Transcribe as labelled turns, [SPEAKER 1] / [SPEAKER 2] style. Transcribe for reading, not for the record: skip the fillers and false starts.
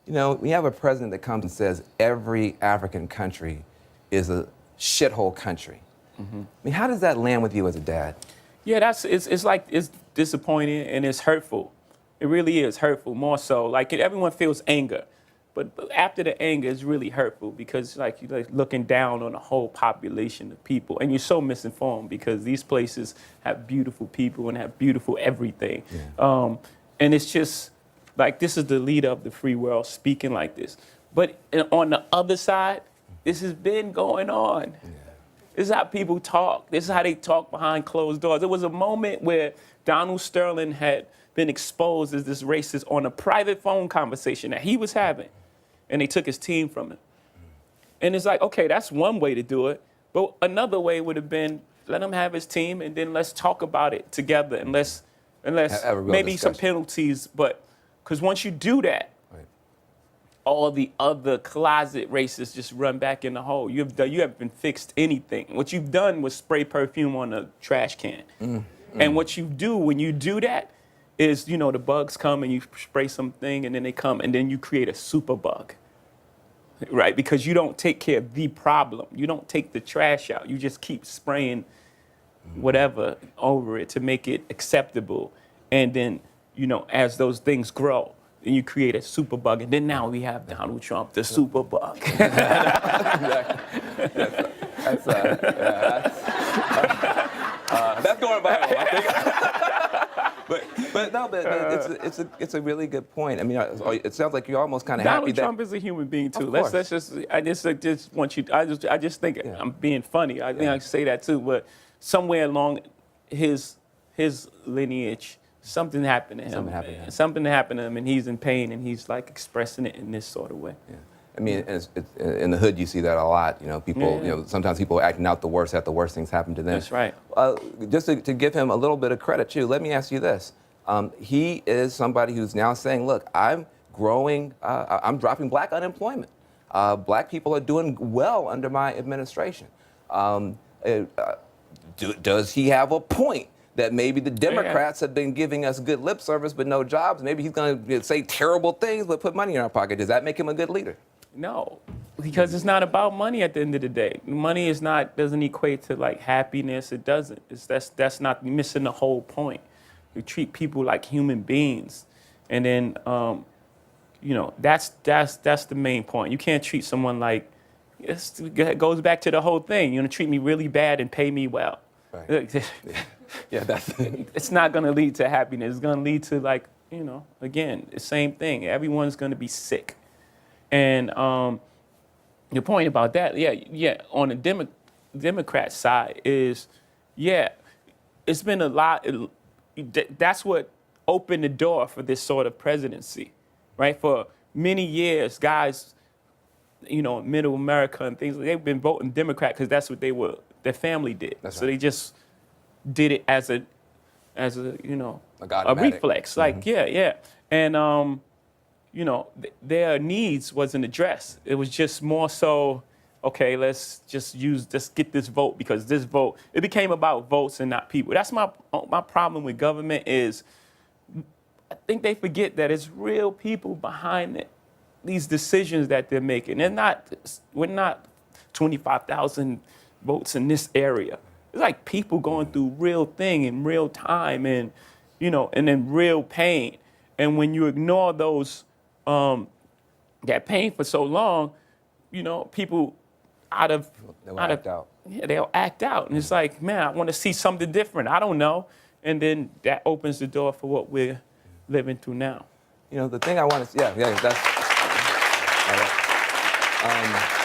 [SPEAKER 1] You know, we have a president that comes and says every African country is a shithole country. I mean, how does that land with you as a dad?
[SPEAKER 2] Yeah, it's disappointing and it's hurtful. It really is hurtful, more so. Like everyone feels anger, but after the anger, it's really hurtful because like you're like looking down on a whole population of people, and you're so misinformed because these places have beautiful people and have beautiful everything, and it's just like this is the leader of the free world speaking like this. But on the other side, this has been going on. This is how people talk. This is how they talk behind closed doors. There was a moment where Donald Sterling had been exposed as this racist on a private phone conversation that he was having, and they took his team from him. And it's like, okay, that's one way to do it, but another way would have been let him have his team, and then let's talk about it together, and let's maybe
[SPEAKER 1] discussion.
[SPEAKER 2] some penalties, but because once you do that, all the other closet racists just run back in the hole. You haven't fixed anything. What you've done was spray perfume on a trash can. And what you do when you do that is, you know, the bugs come and you spray something and then they come and then you create a super bug, right? Because you don't take care of the problem. You don't take the trash out. You just keep spraying whatever over it to make it acceptable. And then, you know, as those things grow, and you create a super bug, and then now we have Donald Trump, the super bug.
[SPEAKER 1] That's going viral, I think. but it's a really good point. I mean, it sounds like you're almost kind of happy
[SPEAKER 2] Donald Trump is a human being too.
[SPEAKER 1] Of
[SPEAKER 2] Let's just I just want you. I just think I'm being funny. I think I say that too. But somewhere along his lineage, something happened to him. Something happened to him, and he's in pain, and he's like expressing it in this sort of way.
[SPEAKER 1] Yeah. I mean, in the hood, you see that a lot. You know, people. You know, sometimes people acting out the worst at the worst things happen to them.
[SPEAKER 2] That's right.
[SPEAKER 1] Just to give him a little bit of credit too, let me ask you this: he is somebody who's now saying, "Look, I'm growing. I'm dropping black unemployment. Black people are doing well under my administration." Does he have a point? That maybe the Democrats have been giving us good lip service but no jobs. Maybe he's going to say terrible things but put money in our pocket. Does that make him a good leader?
[SPEAKER 2] No, because it's not about money at the end of the day. Money doesn't equate to like happiness. It doesn't. That's not missing the whole point. We treat people like human beings, and then you know that's the main point. You can't treat someone like it goes back to the whole thing. You're gonna treat me really bad and pay me well.
[SPEAKER 1] Right. Yeah,
[SPEAKER 2] it's not going to lead to happiness. It's going to lead to, like, you know, again, the same thing. Everyone's going to be sick. And your point about that, on the Democrat side is, it's been a lot. That's what opened the door for this sort of presidency, right? For many years, guys, you know, middle America and things, they've been voting Democrat because that's what their family did.
[SPEAKER 1] That's
[SPEAKER 2] so
[SPEAKER 1] right.
[SPEAKER 2] They just did it as a you know, a reflex. Like, and you know, their needs wasn't addressed. It was just more so, okay, let's get this vote because this vote, it became about votes and not people. That's my problem with government is I think they forget that it's real people behind it, these decisions that they're making. We're not 25,000 votes in this area. It's like people going through real thing in real time and, you know, and then real pain. And when you ignore those, that pain for so long, you know, people
[SPEAKER 1] they'll act out.
[SPEAKER 2] Yeah, they'll act out. And it's like, man, I want to see something different. I don't know. And then that opens the door for what we're living through now.
[SPEAKER 1] You know, the thing I want to, that's, all right.